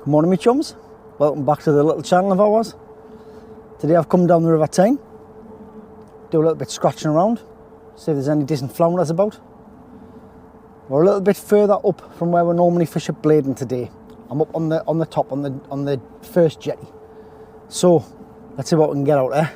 Good morning, my chums. Welcome back to the little channel of ours. Today I've come down the River Tyne, do a little bit scratching around, see if there's any decent flounders about. We're a little bit further up from where we normally fish at Bladen today. I'm up on the top on the first jetty. So let's see what we can get out there.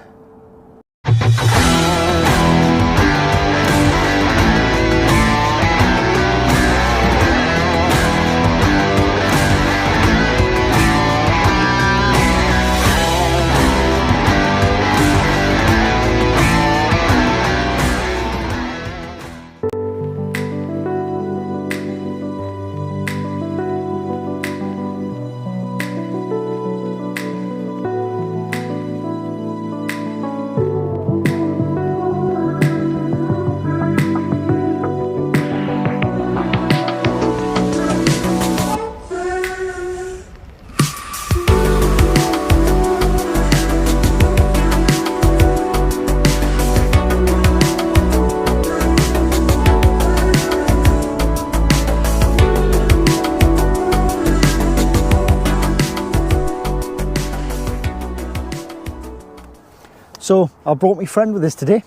So I brought my friend with us today,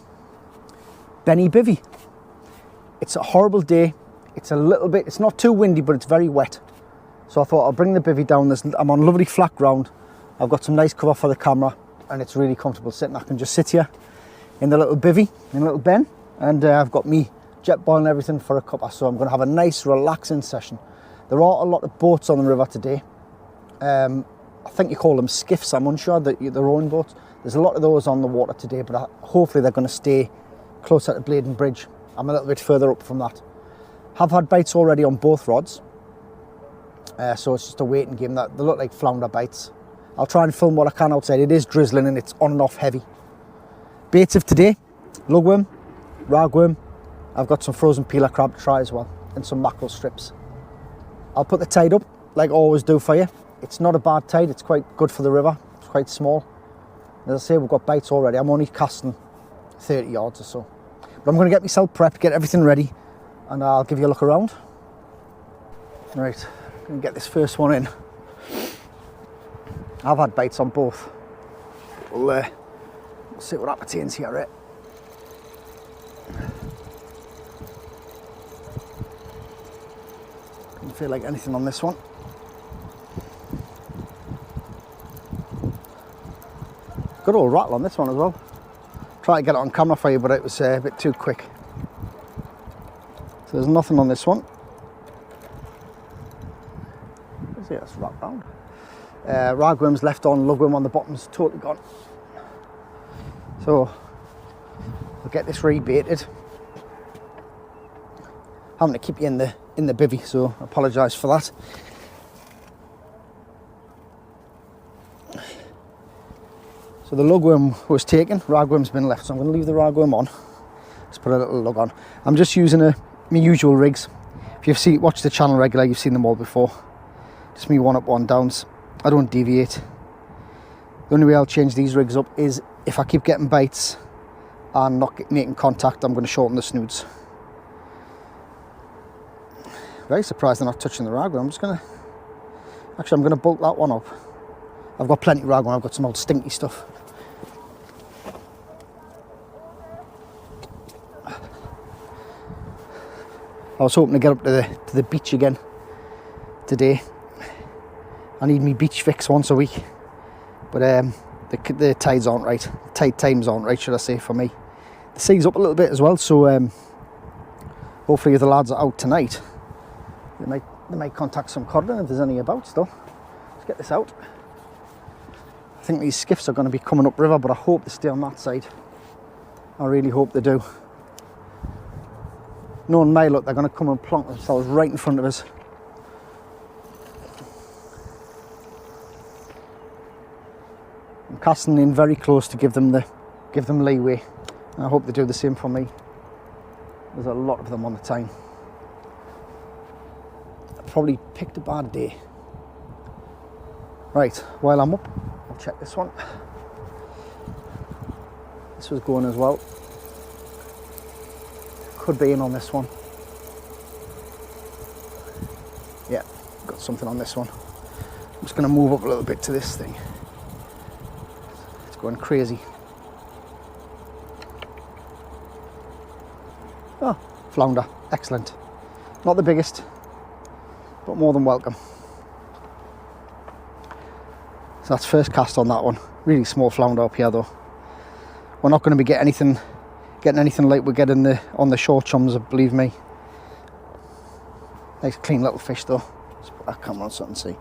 Benny Bivvy. It's a horrible day. It's not too windy, but it's very wet. So I thought I'll bring the bivvy down. I'm on lovely flat ground. I've got some nice cover for the camera and it's really comfortable sitting. I can just sit here in the little bivvy, in a little ben, and I've got me jet boil and everything for a cuppa. So I'm going to have a nice relaxing session. There are a lot of boats on the river today. I think you call them skiffs, I'm unsure, they're rowing boats. There's a lot of those on the water today, but hopefully they're going to stay closer to Bladen Bridge. I'm a little bit further up from that. Have had bites already on both rods, so it's just a waiting game. They look like flounder bites. I'll try and film what I can outside. It is drizzling and it's on and off heavy. Baits of today, lugworm, ragworm. I've got some frozen peeler crab to try as well, and some mackerel strips. I'll put the tide up, like I always do for you. It's not a bad tide, it's quite good for the river. It's quite small. As I say, we've got bites already. I'm only casting 30 yards or so. But I'm going to get myself prepped, get everything ready, and I'll give you a look around. Right, I'm going to get this first one in. I've had bites on both. We'll see what appertains here, right? Doesn't feel like anything on this one. Good old rattle on this one as well. Try to get it on camera for you, but it was a bit too quick. So there's nothing on this one. Let's see, that's wrapped round. Ragworm's left on, lugworm on the bottom's totally gone. So we'll get this rebaited. Having to keep you in the bivvy, so I apologise for that. So the lugworm was taken, ragworm's been left, so I'm going to leave the ragworm on. Let's put a little lug on. I'm just using my usual rigs. If you've watched the channel regularly, you've seen them all before. Just me one up, one downs. I don't deviate. The only way I'll change these rigs up is if I keep getting bites and not making contact, I'm going to shorten the snoods. Very surprised they're not touching the ragworm. I'm going to bulk that one up. I've got plenty of ragworm, I've got some old stinky stuff. I was hoping to get up to the beach again today. I need me beach fix once a week, but the tides aren't right. Tide times aren't right, should I say, for me. The sea's up a little bit as well, so hopefully if the lads are out tonight, they might contact some codling if there's any about still. Let's get this out. I think these skiffs are going to be coming up river, but I hope they stay on that side. I really hope they do. Knowing my luck, they're going to come and plonk themselves right in front of us. I'm casting in very close to give them leeway. I hope they do the same for me. There's a lot of them on the Tyne. I probably picked a bad day. Right, while I'm up, I'll check this one. This was going as well. Could be in on this one. Yeah, got something on this one. just going to move up a little bit to this thing. It's going crazy. Oh, flounder, excellent. Not the biggest, but more than welcome. So that's first cast on that one. Really small flounder up here though. We're not going to be getting anything like we're getting on the short chums, believe me. Nice clean little fish though. Let's put that camera on so I can see.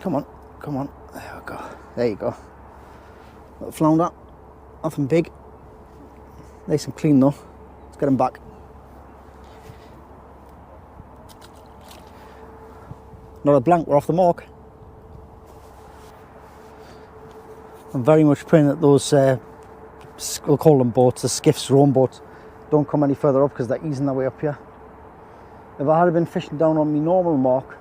Come on, come on. There we go. There you go. Little flounder. Nothing big. Nice and clean though. Let's get him back. Not a blank, we're off the mark. I'm very much praying that those, we'll call them boats, the skiffs, rowing boats, don't come any further up because they're easing their way up here. If I had been fishing down on my normal mark,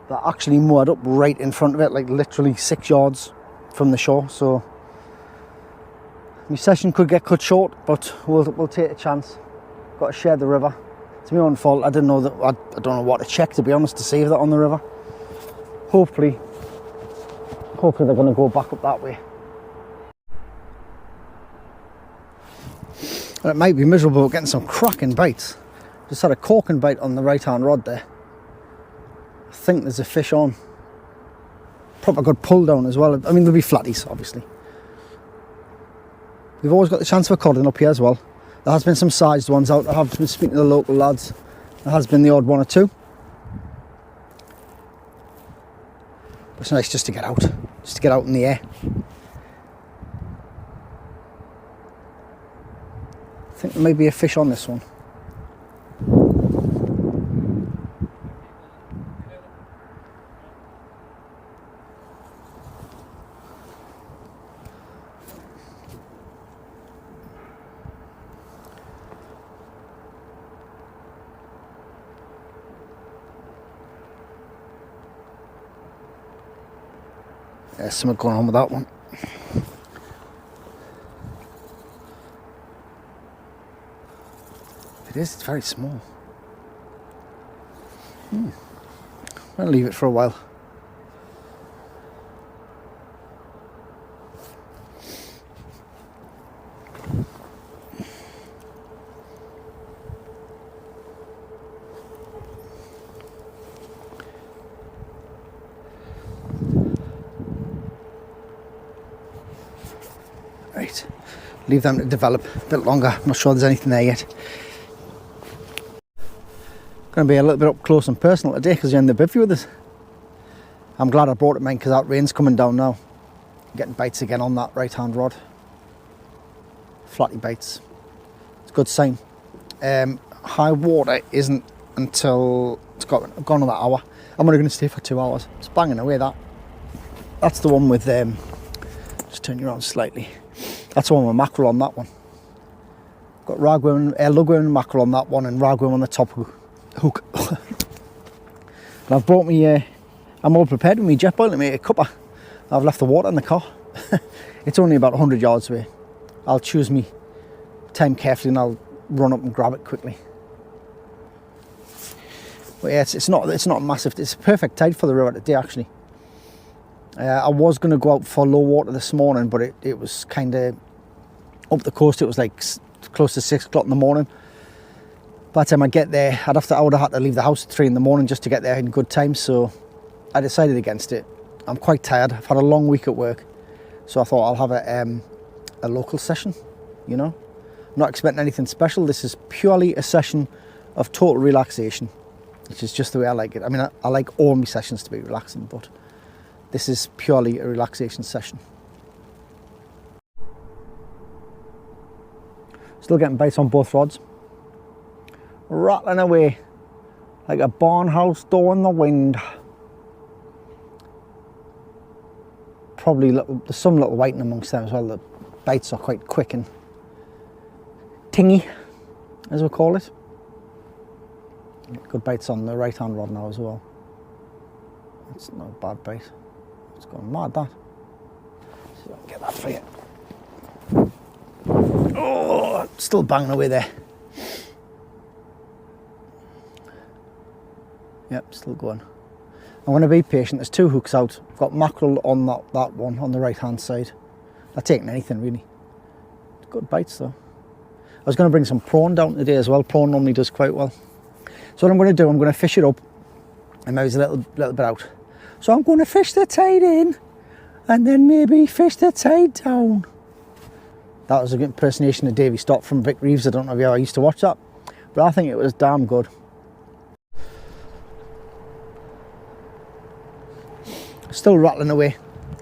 they're actually moored up right in front of it, like literally 6 yards from the shore. So my session could get cut short, but we'll take a chance. Got to share the river. It's my own fault. I didn't know that. I don't know what to check, to be honest, to see that on the river. Hopefully they're going to go back up that way. And it might be miserable, but getting some cracking bites. Just had a corking bite on the right hand rod there. I think there's a fish on. Proper good pull down as well. I mean, there'll be flatties, obviously. We've always got the chance of a codling up here as well. There has been some sized ones out. I have been speaking to the local lads. There has been the odd one or two. But it's nice just to get out in the air. I think there may be a fish on this one. There's something going on with that one. It is, it's very small. I'll leave it for a while. Right, leave them to develop a bit longer. I'm not sure there's anything there yet. Going to be a little bit up close and personal today because you're in the bivvy with us. I'm glad I brought it, mate, because that rain's coming down now. Getting bites again on that right hand rod. Flatty bites. It's a good sign. High water isn't until it's gone another hour. I'm only going to stay for 2 hours. It's banging away, that. That's the one with just turn you around slightly. That's the one with mackerel on that one. Got ragworm, lugworm and mackerel on that one, and ragworm on the top hook. And I've brought me, I'm all prepared with me jet boil to make a cuppa. I've left the water in the car. It's only about 100 yards away. I'll choose me time carefully and I'll run up and grab it quickly. But yeah, it's not massive. It's a perfect tide for the river today, actually. I was going to go out for low water this morning, but it was kind of up the coast. It was like close to 6 o'clock in the morning. By the time I get there, I would have had to leave the house at 3 in the morning just to get there in good time. So I decided against it. I'm quite tired. I've had a long week at work, so I thought I'll have a local session. You know, I'm not expecting anything special. This is purely a session of total relaxation, which is just the way I like it. I mean, I like all my sessions to be relaxing, but this is purely a relaxation session. Still getting bites on both rods. Rattling away like a barn house door in the wind. Probably there's some little whiting amongst them as well. The bites are quite quick and tingy, as we call it. Good bites on the right hand rod now as well. It's not a bad bite. It's gone mad, that. See if I can get that for you. Oh, still banging away there. Yep, still going. I'm going to be patient. There's 2 hooks out. I've got mackerel on that one on the right hand side. Not taking anything really. Good bites though. I was going to bring some prawn down today as well. Prawn normally does quite well. So what I'm going to do, I'm going to fish it up, and maybe a little bit out. So I'm going to fish the tide in, and then maybe fish the tide down. That was a good impersonation of Davy Stott from Vic Reeves. I don't know if you ever used to watch that, but I think it was damn good. Still rattling away.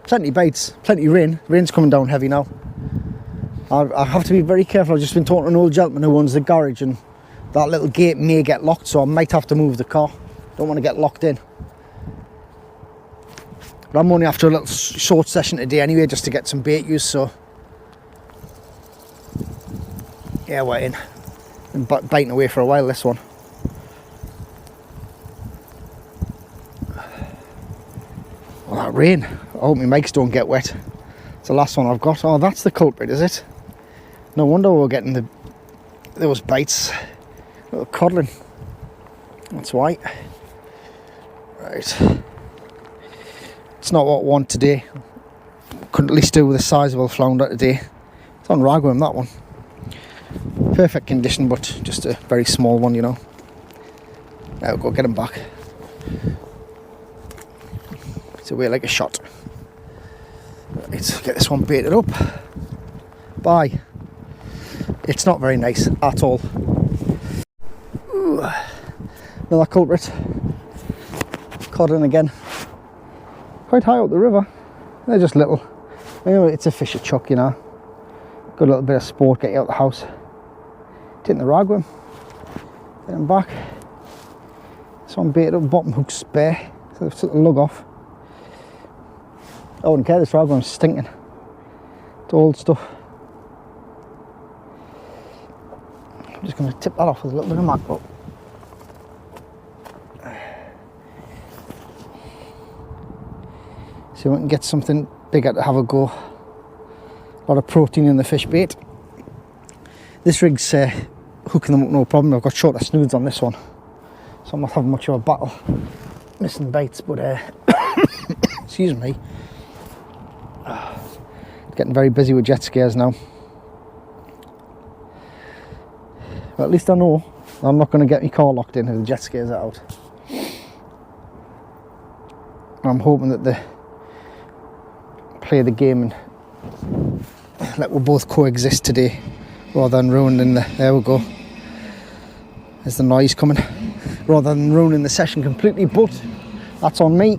Plenty bites, plenty rain. Rain's coming down heavy now. I have to be very careful. I've just been talking to an old gentleman who owns the garage, and that little gate may get locked, so I might have to move the car. Don't want to get locked in. But I'm only after a little short session today anyway, just to get some bait use, so yeah, we're in. Been biting away for a while, this one. Oh, that rain. I hope my mics don't get wet. It's the last one I've got. Oh, that's the culprit, is it? No wonder we're getting those bites. Little codling. That's why. Right. It's not what I want today. Couldn't at least do with a sizable flounder today. It's on ragworm, that one. Perfect condition, but just a very small one, you know. There we go, get him back. It's away like a shot. Right, get this one baited up. Bye. It's not very nice at all. Ooh. Another culprit. Codling again. Quite high up the river. They're just little. Anyway, it's a fisher chuck, you know. Got a little bit of sport, get you out the house. Taking the ragworm. Get him back. This one baited up, bottom hook's bare. So I've took the lug off. I wouldn't care, this ragworm's stinking. It's old stuff. I'm just going to tip that off with a little bit of mackerel. See if we can get something bigger to have a go. A lot of protein in the fish bait. This rig's hooking them up no problem. I've got shorter snoods on this one, so I'm not having much of a battle missing baits, but excuse me. Getting very busy with jet skiers now. But at least I know I'm not going to get my car locked in if the jet skiers are out. I'm hoping that they play the game and let we both coexist today, rather than ruining there we go. There's the noise coming. Rather than ruining the session completely, but that's on me.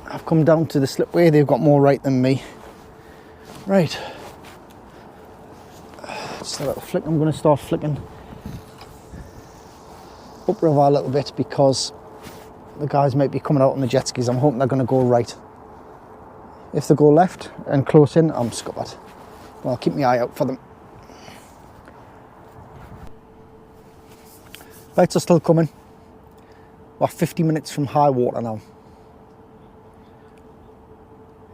I've come down to the slipway. They've got more right than me. Right. Just a little flick. I'm going to start flicking upriver a little bit because the guys might be coming out on the jet skis. I'm hoping they're going to go right. If they go left and close in, I'm scuppered. But I'll keep my eye out for them. Bites are still coming. We're 50 minutes from high water now.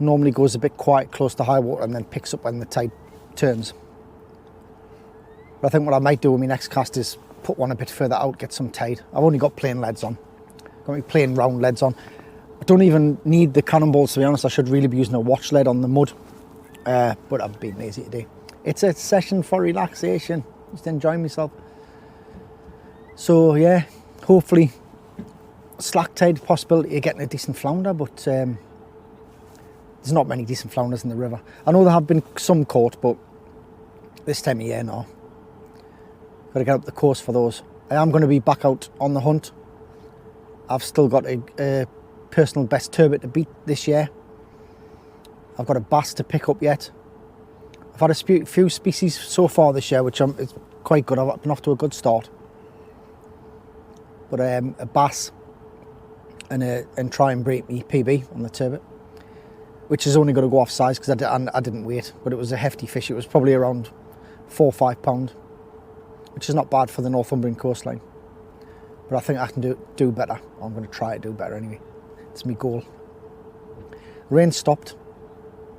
Normally goes a bit quiet close to high water and then picks up when the tide turns. But I think what I might do with my next cast is put one a bit further out, get some tide. I've only got plain leads on. Got my plain round leads on. I don't even need the cannonballs, to be honest. I should really be using a watch lead on the mud. But I've been lazy today. It's a session for relaxation. Just enjoying myself. So yeah, hopefully slack tide possibility of getting a decent flounder, but there's not many decent flounders in the river. I know there have been some caught, but this time of year, no. Got to get up the coast for those. I am going to be back out on the hunt. I've still got a personal best turbot to beat this year. I've got a bass to pick up yet. I've had a few species so far this year, which is quite good. I've been off to a good start. But a bass and try and break me PB on the turbot, which is only going to go off size because I didn't wait, but it was a hefty fish. It was probably around 4 or 5 pound, which is not bad for the Northumbrian coastline. But I think I can do better. I'm going to try to do better anyway. It's my goal. Rain stopped.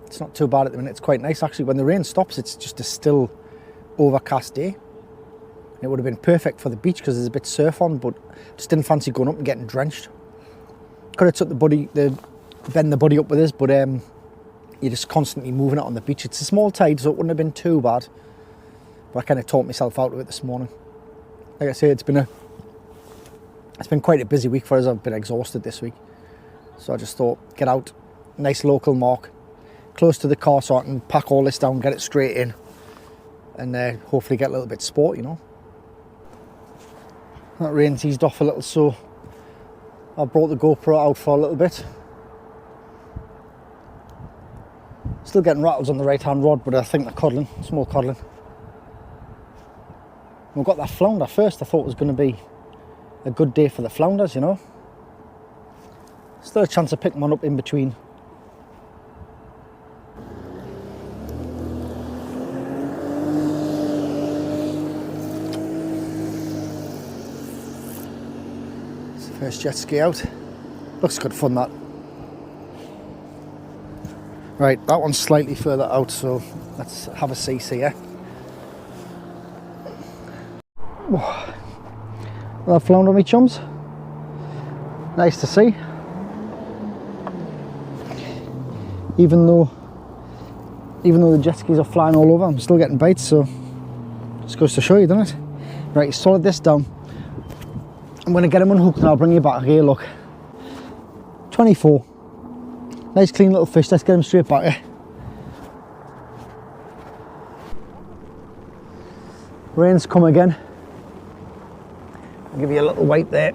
It's not too bad at the minute. It's quite nice actually. When the rain stops, it's just a still overcast day. It would have been perfect for the beach because there's a bit of surf on, but just didn't fancy going up and getting drenched. could have took bend the buddy up with us, but you're just constantly moving it on the beach. It's a small tide, so it wouldn't have been too bad. But I kind of talked myself out of it this morning. Like I say, it's been quite a busy week for us. I've been exhausted this week. So I just thought, get out, nice local mark, close to the car so I can pack all this down, get it straight in, and hopefully get a little bit of sport, you know. That rain's eased off a little, so I brought the GoPro out for a little bit. Still getting rattles on the right hand rod, but I think they're coddling, small coddling. We've got that flounder first. I thought it was going to be a good day for the flounders, you know. Still a chance of picking one up in between. It's the first jet ski out. Looks good fun, that. Right, that one's slightly further out, so let's have a see yeah. Well, flounder, me chums. Nice to see. Even though the jet skis are flying all over, I'm still getting bites, so just goes to show you, doesn't it? Right, you solid this down. I'm going to get him unhooked and I'll bring you back here, look. 24. Nice clean little fish, let's get him straight back here. Rain's come again. I'll give you a little wipe there.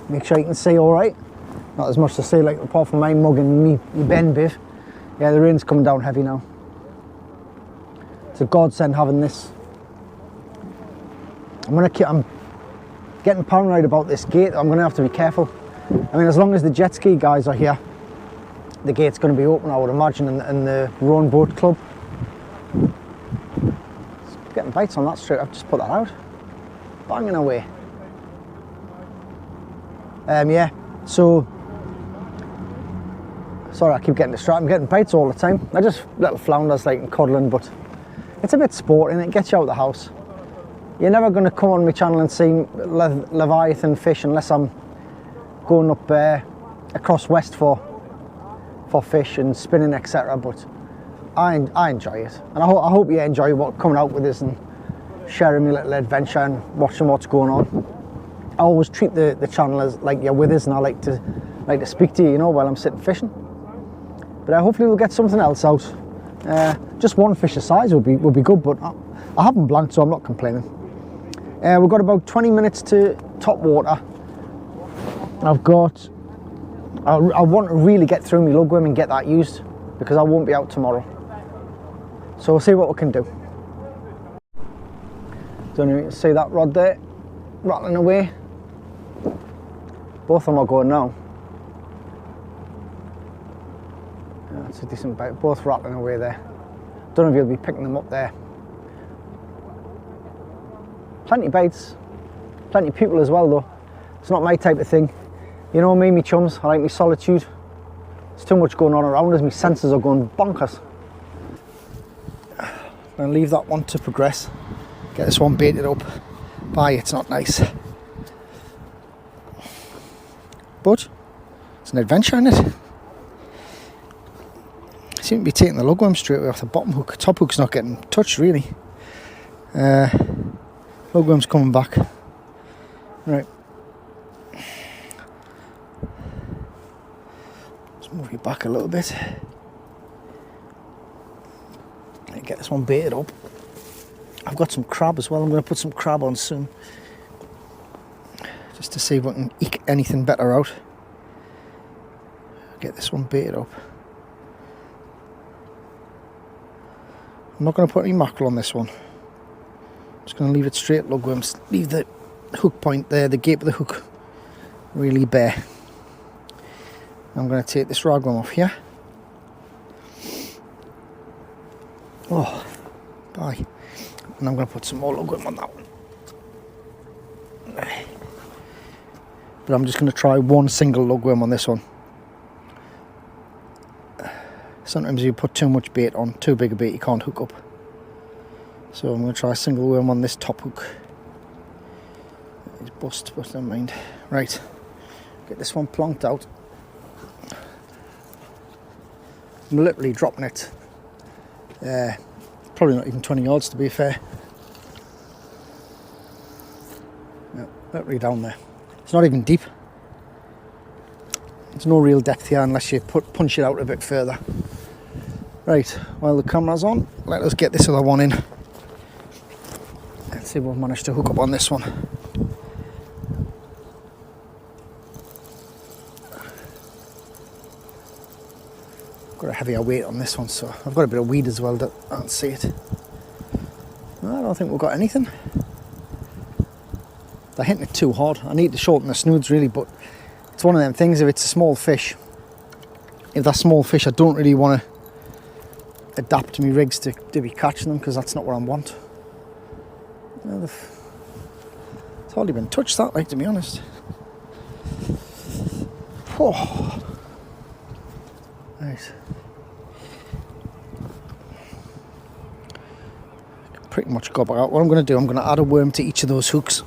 Make sure you can see all right. Not as much to see, like, apart from my mug and me Ben Biv. Yeah, the rain's coming down heavy now. It's a godsend having this. I'm getting paranoid about this gate. I'm gonna have to be careful. I mean, as long as the jet ski guys are here, the gate's going to be open, I would imagine, in the rowing boat club. Getting bites on that straight. I've just put that out. Banging away. Yeah, so sorry, I keep getting distracted. I'm getting bites all the time. They're just little flounders, like, and coddling, but it's a bit sporting. It gets you out of the house. You're never going to come on my channel and see Leviathan fish unless I'm going up across west for fish and spinning, etc. But I enjoy it, and I hope you enjoy coming out with us and sharing my little adventure and watching what's going on. I always treat the channel as like you're with us, and I like to speak to you, you know, while I'm sitting fishing. But hopefully we'll get something else out. Just one fish a size would be good, but I haven't blanked, so I'm not complaining. We've got about 20 minutes to top water. I want to really get through my lugworm and get that used, because I won't be out tomorrow. So we'll see what we can do. Don't you see that rod there rattling away? Both of them are going now. Yeah, that's a decent bite. Both rattling away there. Don't know if you'll be picking them up there. Plenty of bites, plenty of people as well though. It's not my type of thing. You know me chums, I like my solitude. There's too much going on around us, my senses are going bonkers. I'm going to leave that one to progress. Get this one baited up. Bye, it's not nice. But it's an adventure, isn't it? I seem to be taking the lugworm straight away off the bottom hook. Top hook's not getting touched really. Lugworm's coming back. Right. Let's move you back a little bit. Get this one baited up. I've got some crab as well. I'm going to put some crab on soon, just to see if I can eke anything better out. Get this one baited up. I'm not going to put any mackerel on this one. I'm just going to leave it straight lugworms. Leave the hook point there, the gape of the hook, really bare. I'm going to take this ragworm off here. Oh, bye. And I'm going to put some more lugworm on that one. But I'm just going to try one single lugworm on this one. Sometimes you put too much bait on, too big a bait, you can't hook up. So I'm going to try a single worm on this top hook. It's bust, but never mind. Right, Get this one plonked out. I'm literally dropping it. Probably not even 20 yards to be fair. No, literally down there. It's not even deep. There's no real depth here unless you punch it out a bit further. Right, while the camera's on, let us get this other one in. Let's see if we've managed to hook up on this one. Got a heavier weight on this one, so I've got a bit of weed as well that I can't see it. No, I don't think we've got anything. They're hitting it too hard. I need to shorten the snoods really, but it's one of them things. If it's a small fish, if they're small fish, I don't really want to adapt my rigs to be catching them, because that's not what I want. It's hardly been touched that, like, to be honest. Oh. Right. Pretty much got back out. What I'm going to do, I'm going to add a worm to each of those hooks.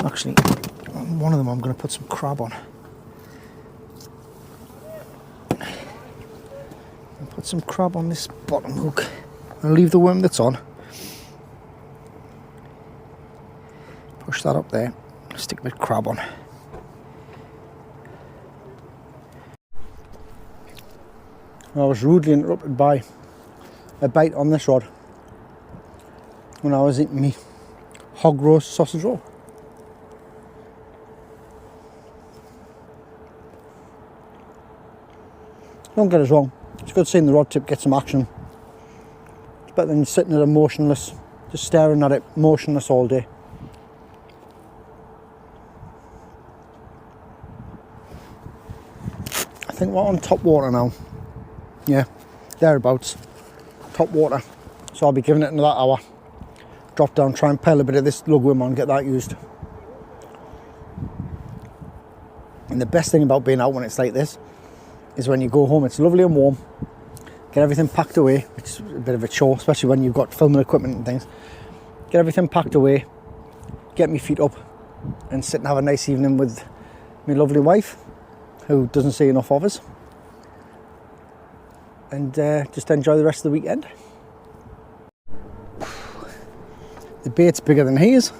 Actually, one of them I'm going to put some crab on. I'll put some crab on this bottom hook. I'll leave the worm that's on. Push that up there. Stick a bit of crab on. I was rudely interrupted by a bite on this rod when I was eating me hog roast sausage roll. Don't get us wrong, it's good seeing the rod tip get some action. It's better than sitting at it motionless, just staring at it motionless all day. I think we're on top water now. Yeah, thereabouts. Top water. So I'll be giving it another hour. Drop down, try and pile a bit of this lugworm on, get that used. And the best thing about being out when it's like this is when you go home, it's lovely and warm. Get everything packed away, which is a bit of a chore, especially when you've got filming equipment and things. Get everything packed away, get my feet up, and sit and have a nice evening with my lovely wife, who doesn't see enough of us. And just enjoy the rest of the weekend. The bait's bigger than he is.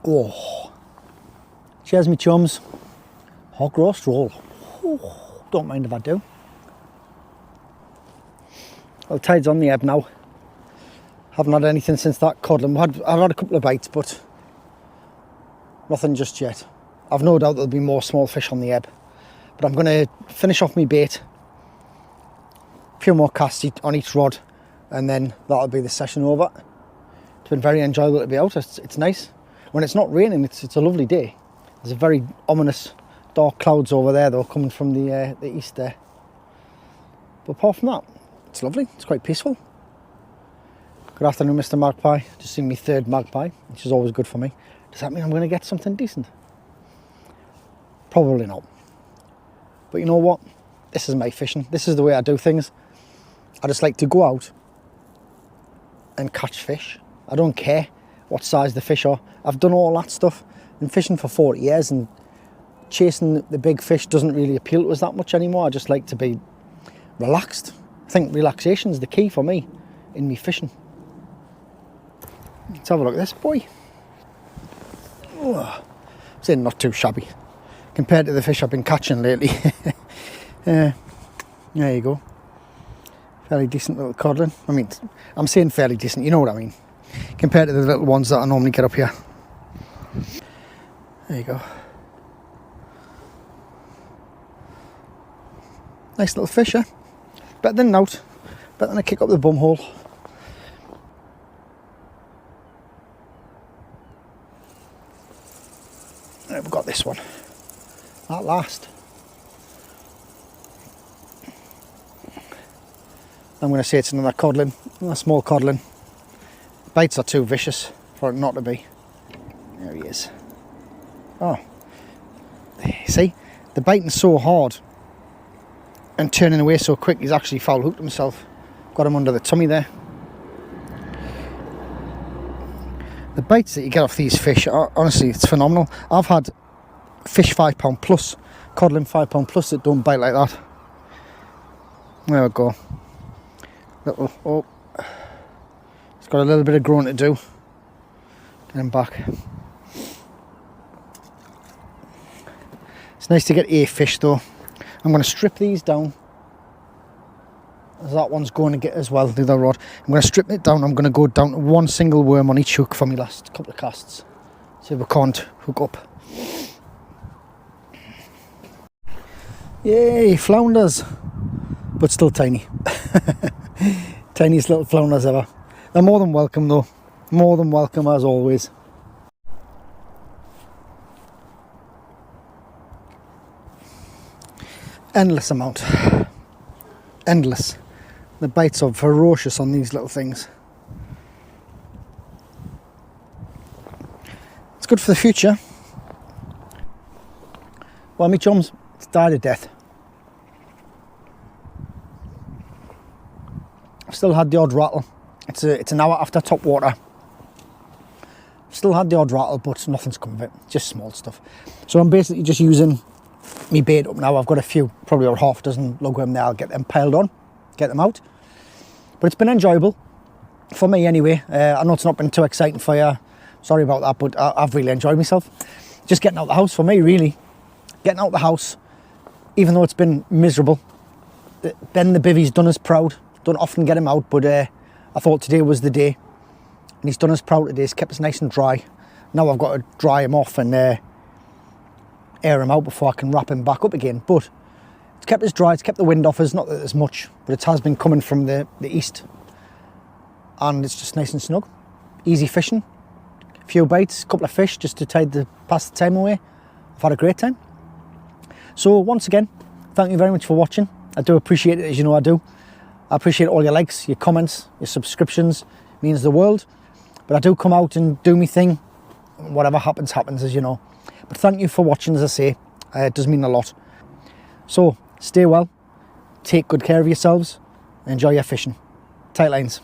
Oh, cheers me chums. Hog roast roll. Oh, don't mind if I do. Well, tide's on the ebb now. Haven't had anything since that cod. I've had a couple of bites, but nothing just yet. I've no doubt there'll be more small fish on the ebb. But I'm going to finish off my bait. A few more casts on each rod, and then that'll be the session over. It's been very enjoyable to be out. It's nice. When it's not raining, it's a lovely day. There's a very ominous dark clouds over there though, coming from the east there. But apart from that, it's lovely. It's quite peaceful. Good afternoon, Mr. Magpie. Just seen me third magpie, which is always good for me. Does that mean I'm going to get something decent? Probably not. But you know what? This is my fishing. This is the way I do things. I just like to go out and catch fish. I don't care what size the fish are. I've done all that stuff. Been fishing for 40 years and chasing the big fish doesn't really appeal to us that much anymore. I just like to be relaxed. I think relaxation is the key for me in me fishing. Let's have a look at this boy. Oh, it's not too shabby compared to the fish I've been catching lately. There you go. Fairly decent little codling. I mean, I'm saying fairly decent, you know what I mean, compared to the little ones that I normally get up here. There you go. Nice little fish, eh? Better than out. Better than a kick up the bum hole. Right, we've got this one. At last. I'm going to say it's another codling, another small codling. Bites are too vicious for it not to be. There he is. Oh, see, the biting so hard and turning away so quick, he's actually foul hooked himself. Got him under the tummy there. The bites that you get off these fish, are, honestly, it's phenomenal. I've had fish £5 plus, codling £5 plus that don't bite like that. There we go. Little, oh, he's got a little bit of growing to do. Get him back. It's nice to get a fish though. I'm going to strip these down. As that one's going to get as well, the other rod. I'm going to strip it down. I'm going to go down to one single worm on each hook for my last couple of casts. See if we can't hook up. Yay, flounders. But still tiny. Tiniest little flounders ever. They're more than welcome though. More than welcome as always. Endless amount. Endless. The bites are ferocious on these little things. It's good for the future. Well, me chums, it's died a death. I've still had the odd rattle. It's an hour after top water. Still had the odd rattle, but nothing's come of it. Just small stuff. So I'm basically just using me bait up now. I've got a few, probably a half dozen lugworm there. I'll get them piled on, get them out. But it's been enjoyable for me anyway. I know it's not been too exciting for you. Sorry about that, but I've really enjoyed myself. Just getting out the house for me, really. Getting out the house, even though it's been miserable. Ben the bivvy's done us proud. Don't often get him out, but I thought today was the day. And he's done us proud today. He's kept us nice and dry. Now I've got to dry him off and air him out before I can wrap him back up again. But it's kept us dry, it's kept the wind off us. Not that there's much, but it has been coming from the east. And it's just nice and snug. Easy fishing. A few bites, a couple of fish just to pass the time away. I've had a great time. So once again, thank you very much for watching. I do appreciate it, as you know I do. I appreciate all your likes, your comments, your subscriptions. It means the world. But I do come out and do my thing. Whatever happens, happens, as you know. But thank you for watching, as I say. It does mean a lot. So, stay well. Take good care of yourselves. And enjoy your fishing. Tight lines.